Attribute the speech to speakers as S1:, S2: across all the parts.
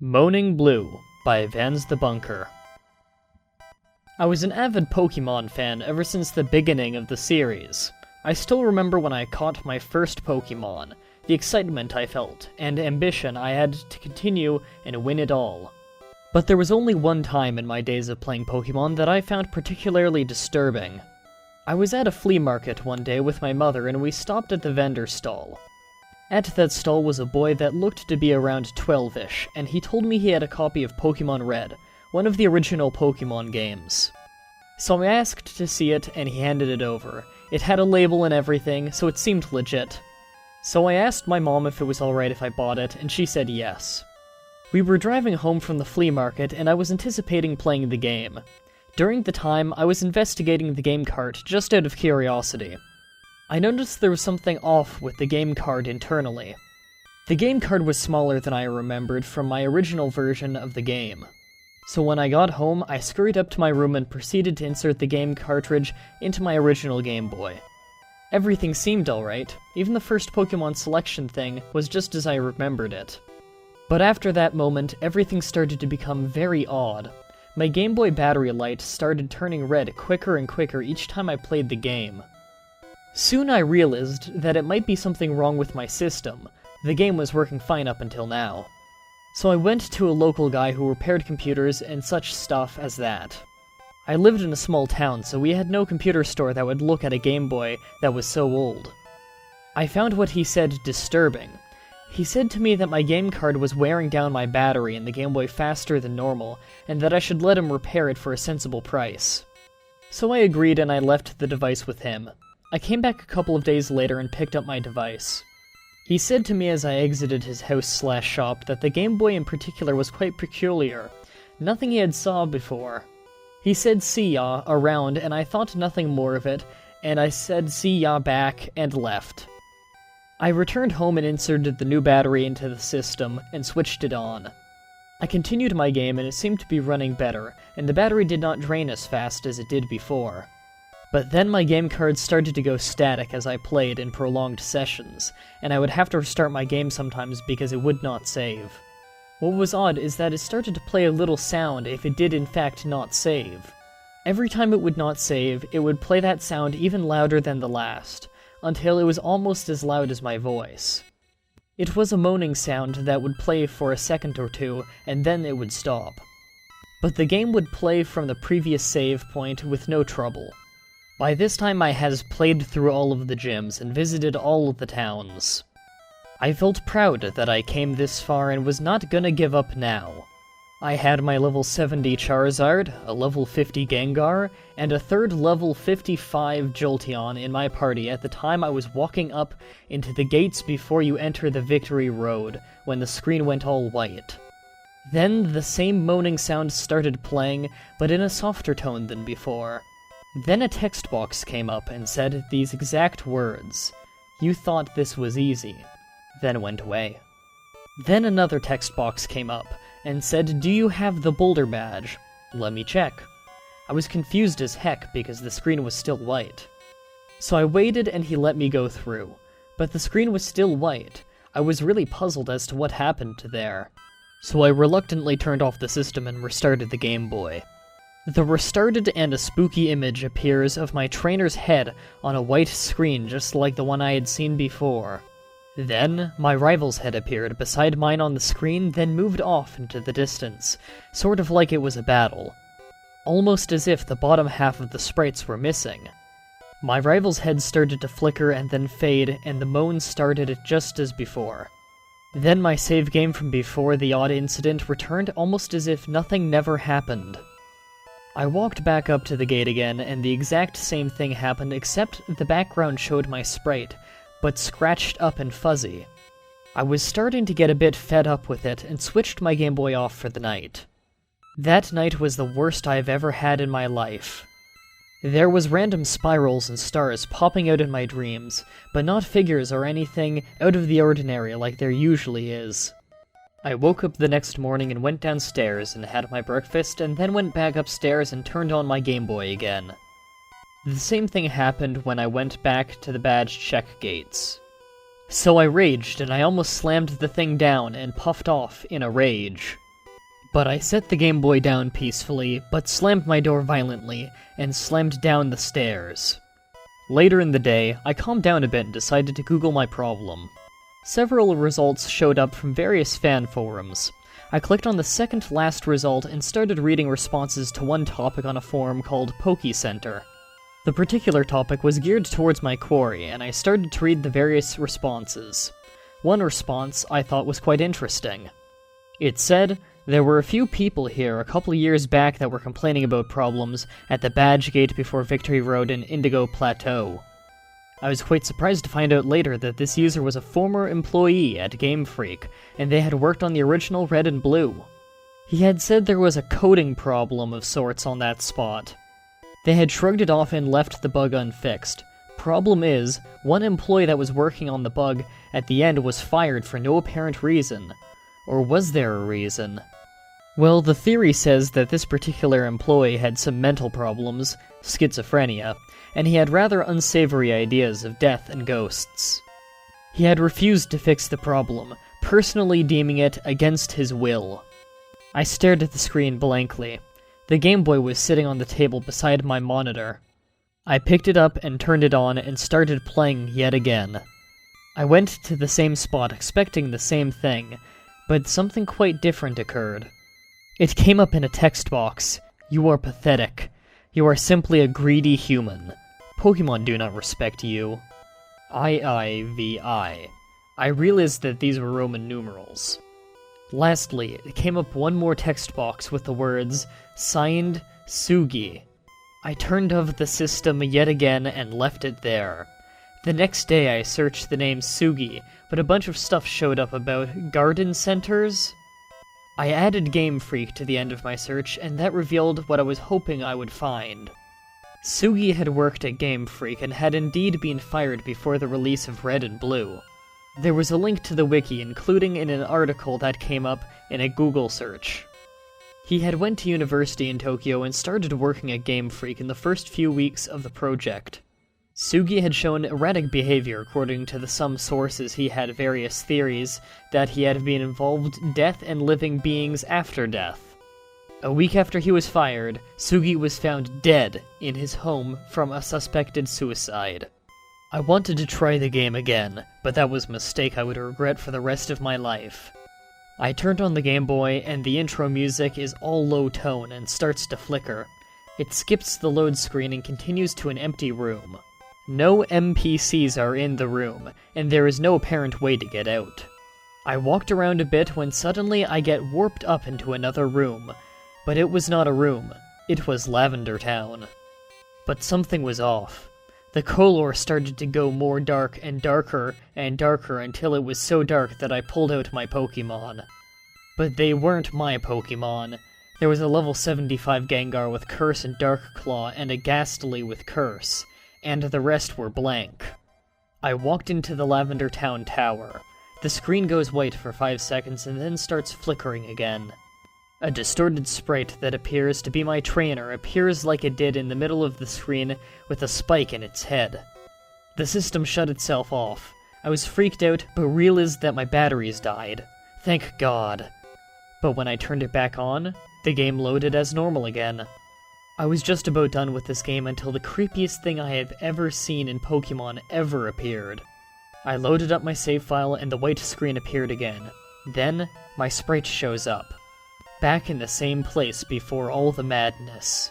S1: Moaning Blue by Vans the Bunker. I was an avid Pokémon fan ever since the beginning of the series. I still remember when I caught my first Pokémon, the excitement I felt, and ambition I had to continue and win it all. But there was only one time in my days of playing Pokémon that I found particularly disturbing. I was at a flea market one day with my mother and we stopped at the vendor stall. At that stall was a boy that looked to be around 12-ish, and he told me he had a copy of Pokémon Red, one of the original Pokémon games. So I asked to see it, and he handed it over. It had a label and everything, so it seemed legit. So I asked my mom if it was alright if I bought it, and she said yes. We were driving home from the flea market, and I was anticipating playing the game. During the time, I was investigating the game cart just out of curiosity. I noticed there was something off with the game card internally. The game card was smaller than I remembered from my original version of the game. So when I got home, I scurried up to my room and proceeded to insert the game cartridge into my original Game Boy. Everything seemed alright, even the first Pokemon selection thing was just as I remembered it. But after that moment, everything started to become very odd. My Game Boy battery light started turning red quicker and quicker each time I played the game. Soon I realized that it might be something wrong with my system. The game was working fine up until now. So I went to a local guy who repaired computers and such stuff as that. I lived in a small town, so we had no computer store that would look at a Game Boy that was so old. I found what he said disturbing. He said to me that my game card was wearing down my battery in the Game Boy faster than normal, and that I should let him repair it for a sensible price. So I agreed and I left the device with him. I came back a couple of days later and picked up my device. He said to me as I exited his house/shop that the Game Boy in particular was quite peculiar, nothing he had saw before. He said "see ya" around and I thought nothing more of it, and I said "see ya" back and left. I returned home and inserted the new battery into the system and switched it on. I continued my game and it seemed to be running better, and the battery did not drain as fast as it did before. But then my game card started to go static as I played in prolonged sessions, and I would have to restart my game sometimes because it would not save. What was odd is that it started to play a little sound if it did in fact not save. Every time it would not save, it would play that sound even louder than the last, until it was almost as loud as my voice. It was a moaning sound that would play for a second or two, and then it would stop. But the game would play from the previous save point with no trouble. By this time I had played through all of the gyms and visited all of the towns. I felt proud that I came this far and was not gonna give up now. I had my level 70 Charizard, a level 50 Gengar, and a third level 55 Jolteon in my party at the time I was walking up into the gates before you enter the Victory Road, when the screen went all white. Then the same moaning sound started playing, but in a softer tone than before. Then a text box came up and said these exact words: "You thought this was easy," then went away. Then another text box came up and said, "Do you have the Boulder badge? Let me check." I was confused as heck because the screen was still white. So I waited and he let me go through, but the screen was still white. I was really puzzled as to what happened there. So I reluctantly turned off the system and restarted the Game Boy. The restarted and a spooky image appears of my trainer's head on a white screen just like the one I had seen before. Then, my rival's head appeared beside mine on the screen, then moved off into the distance, sort of like it was a battle. Almost as if the bottom half of the sprites were missing. My rival's head started to flicker and then fade, and the moan started just as before. Then my save game from before the odd incident returned almost as if nothing never happened. I walked back up to the gate again, and the exact same thing happened except the background showed my sprite, but scratched up and fuzzy. I was starting to get a bit fed up with it, and switched my Game Boy off for the night. That night was the worst I've ever had in my life. There was random spirals and stars popping out in my dreams, but not figures or anything out of the ordinary like there usually is. I woke up the next morning and went downstairs and had my breakfast, and then went back upstairs and turned on my Game Boy again. The same thing happened when I went back to the badge check gates. So I raged, and I almost slammed the thing down and puffed off in a rage. But I set the Game Boy down peacefully, but slammed my door violently, and slammed down the stairs. Later in the day, I calmed down a bit and decided to Google my problem. Several results showed up from various fan forums. I clicked on the second to last result and started reading responses to one topic on a forum called PokeCenter. The particular topic was geared towards my quarry, and I started to read the various responses. One response I thought was quite interesting. It said, "There were a few people here a couple years back that were complaining about problems at the Badge Gate before Victory Road and Indigo Plateau." I was quite surprised to find out later that this user was a former employee at Game Freak, and they had worked on the original Red and Blue. He had said there was a coding problem of sorts on that spot. They had shrugged it off and left the bug unfixed. Problem is, one employee that was working on the bug at the end was fired for no apparent reason. Or was there a reason? Well, the theory says that this particular employee had some mental problems, schizophrenia, and he had rather unsavory ideas of death and ghosts. He had refused to fix the problem, personally deeming it against his will. I stared at the screen blankly. The Game Boy was sitting on the table beside my monitor. I picked it up and turned it on and started playing yet again. I went to the same spot expecting the same thing, but something quite different occurred. It came up in a text box. "You are pathetic. You are simply a greedy human. Pokemon do not respect you. III. I realized that these were Roman numerals. Lastly, it came up one more text box with the words, "Signed, Sugi." I turned off the system yet again and left it there. The next day I searched the name Sugi, but a bunch of stuff showed up about garden centers. I added Game Freak to the end of my search, and that revealed what I was hoping I would find. Sugi had worked at Game Freak and had indeed been fired before the release of Red and Blue. There was a link to the wiki, including in an article that came up in a Google search. He had went to university in Tokyo and started working at Game Freak in the first few weeks of the project. Sugi had shown erratic behavior according to some sources. He had various theories that he had been involved in death and living beings after death. A week after he was fired, Sugi was found dead in his home from a suspected suicide. I wanted to try the game again, but that was a mistake I would regret for the rest of my life. I turned on the Game Boy, and the intro music is all low tone and starts to flicker. It skips the load screen and continues to an empty room. No NPCs are in the room, and there is no apparent way to get out. I walked around a bit when suddenly I get warped up into another room, but it was not a room, it was Lavender Town. But something was off. The color started to go more dark and darker until it was so dark that I pulled out my Pokemon. But they weren't my Pokemon. There was a level 75 Gengar with Curse and Dark Claw and a Ghastly with Curse, and the rest were blank. I walked into the Lavender Town Tower. The screen goes white for 5 seconds and then starts flickering again. A distorted sprite that appears to be my trainer appears like it did in the middle of the screen with a spike in its head. The system shut itself off. I was freaked out, but realized that my batteries died. Thank God. But when I turned it back on, the game loaded as normal again. I was just about done with this game until the creepiest thing I have ever seen in Pokemon ever appeared. I loaded up my save file and the white screen appeared again. Then, my sprite shows up. Back in the same place before all the madness.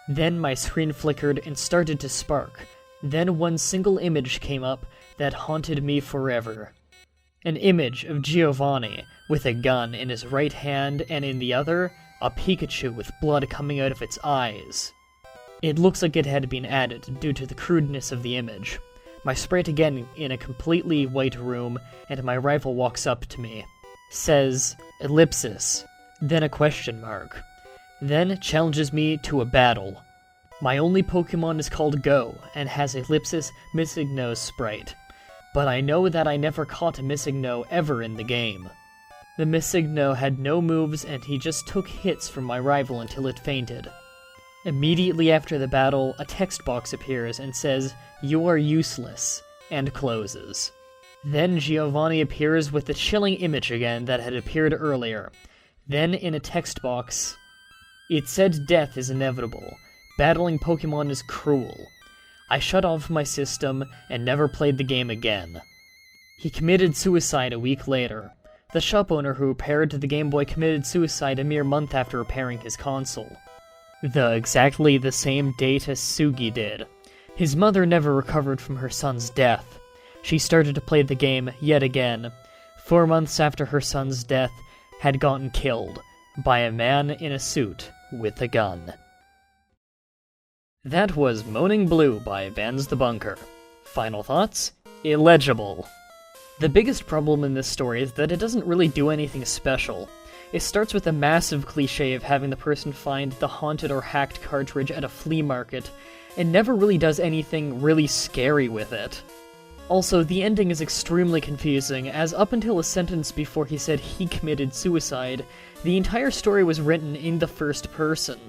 S1: Then my screen flickered and started to spark. Then one single image came up that haunted me forever. An image of Giovanni with a gun in his right hand and in the other, a Pikachu with blood coming out of its eyes. It looks like it had been added due to the crudeness of the image. My sprite again in a completely white room, and my rival walks up to me. Says, ellipsis. Then a question mark. Then challenges me to a battle. My only Pokemon is called Go, and has ellipsis Missigno sprite. But I know that I never caught a Missigno ever in the game. The Missigno had no moves, and he just took hits from my rival until it fainted. Immediately after the battle, a text box appears and says, "You are useless," and closes. Then Giovanni appears with the chilling image again that had appeared earlier. Then in a text box, it said death is inevitable. Battling Pokemon is cruel. I shut off my system and never played the game again. He committed suicide a week later. The shop owner who repaired the Game Boy committed suicide a mere month after repairing his console. Exactly the same date as Sugi did. His mother never recovered from her son's death. She started to play the game yet again, 4 months after her son's death had gotten killed by a man in a suit with a gun. That was Moaning Blue by Vans the Bunker. Final thoughts? Illegible. The biggest problem in this story is that it doesn't really do anything special. It starts with a massive cliche of having the person find the haunted or hacked cartridge at a flea market, and never really does anything really scary with it. Also, the ending is extremely confusing, as up until a sentence before he said he committed suicide, the entire story was written in the first person.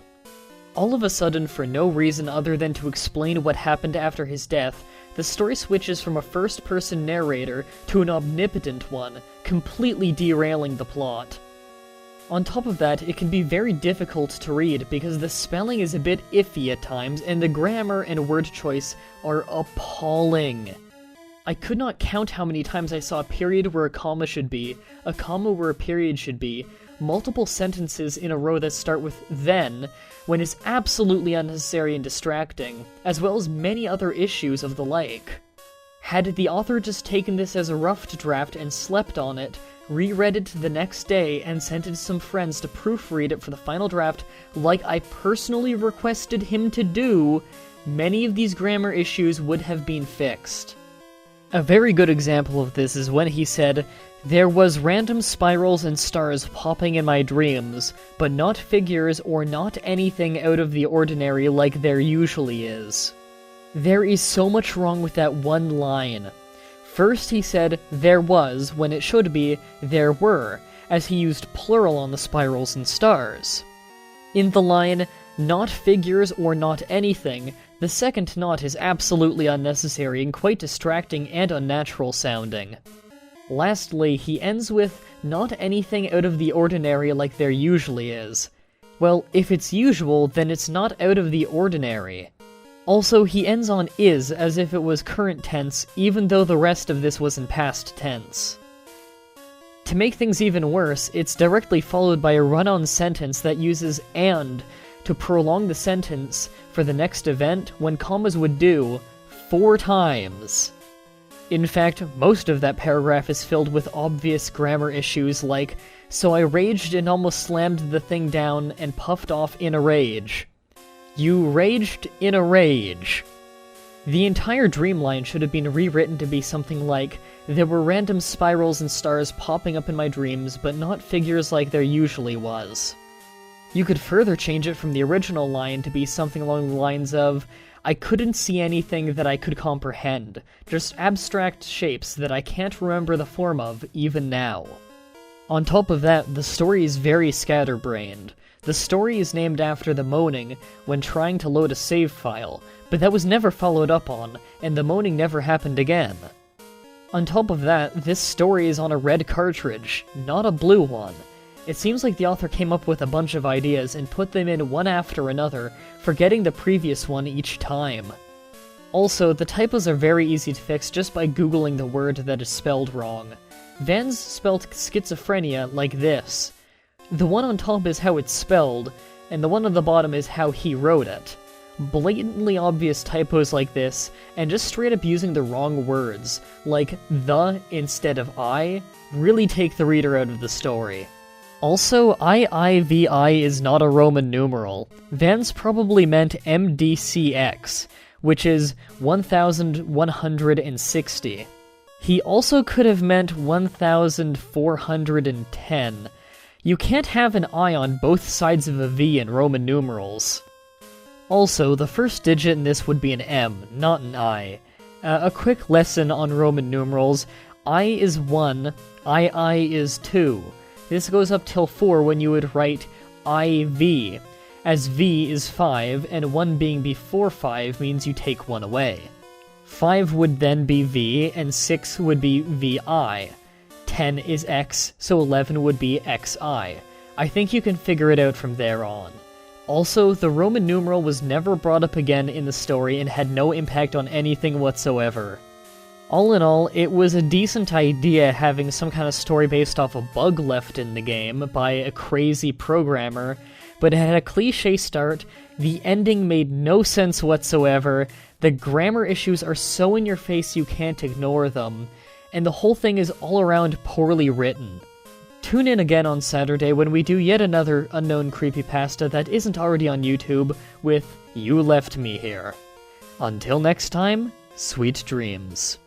S1: All of a sudden, for no reason other than to explain what happened after his death, the story switches from a first-person narrator to an omnipotent one, completely derailing the plot. On top of that, it can be very difficult to read because the spelling is a bit iffy at times, and the grammar and word choice are appalling. I could not count how many times I saw a period where a comma should be, a comma where a period should be, multiple sentences in a row that start with then, when it's absolutely unnecessary and distracting, as well as many other issues of the like. Had the author just taken this as a rough draft and slept on it, reread it the next day, and sent it to some friends to proofread it for the final draft like I personally requested him to do, many of these grammar issues would have been fixed. A very good example of this is when he said, "There was random spirals and stars popping in my dreams, but not figures or not anything out of the ordinary like there usually is." There is so much wrong with that one line. First he said, "there was," when it should be, "there were," as he used plural on the spirals and stars. In the line, "not figures or not anything," the second not is absolutely unnecessary and quite distracting and unnatural sounding. Lastly, he ends with, "not anything out of the ordinary like there usually is." Well, if it's usual, then it's not out of the ordinary. Also, he ends on is as if it was current tense, even though the rest of this was in past tense. To make things even worse, it's directly followed by a run-on sentence that uses and to prolong the sentence for the next event when commas would do 4 times. In fact, most of that paragraph is filled with obvious grammar issues like, "So I raged and almost slammed the thing down and puffed off in a rage." You raged in a rage. The entire dream line should have been rewritten to be something like, "There were random spirals and stars popping up in my dreams, but not figures like there usually was." You could further change it from the original line to be something along the lines of, "I couldn't see anything that I could comprehend, just abstract shapes that I can't remember the form of even now." On top of that, the story is very scatterbrained. The story is named after the moaning when trying to load a save file, but that was never followed up on, and the moaning never happened again. On top of that, this story is on a red cartridge, not a blue one. It seems like the author came up with a bunch of ideas and put them in one after another, forgetting the previous one each time. Also, the typos are very easy to fix just by googling the word that is spelled wrong. Vans spelled schizophrenia like this. The one on top is how it's spelled, and the one on the bottom is how he wrote it. Blatantly obvious typos like this, and just straight up using the wrong words, like the instead of I, really take the reader out of the story. Also, IIVI is not a Roman numeral. Vans probably meant MDCX, which is 1160. He also could have meant 1410. You can't have an I on both sides of a V in Roman numerals. Also, the first digit in this would be an M, not an I. A quick lesson on Roman numerals: I is 1, II is 2. This goes up till 4 when you would write IV, as V is 5, and 1 being before 5 means you take 1 away. 5 would then be V, and 6 would be VI. 10 is X, so 11 would be XI. I think you can figure it out from there on. Also, the Roman numeral was never brought up again in the story and had no impact on anything whatsoever. All in all, it was a decent idea having some kind of story based off a bug left in the game by a crazy programmer, but it had a cliché start, the ending made no sense whatsoever, the grammar issues are so in your face you can't ignore them, and the whole thing is all around poorly written. Tune in again on Saturday when we do yet another unknown creepypasta that isn't already on YouTube with You Left Me Here. Until next time, sweet dreams.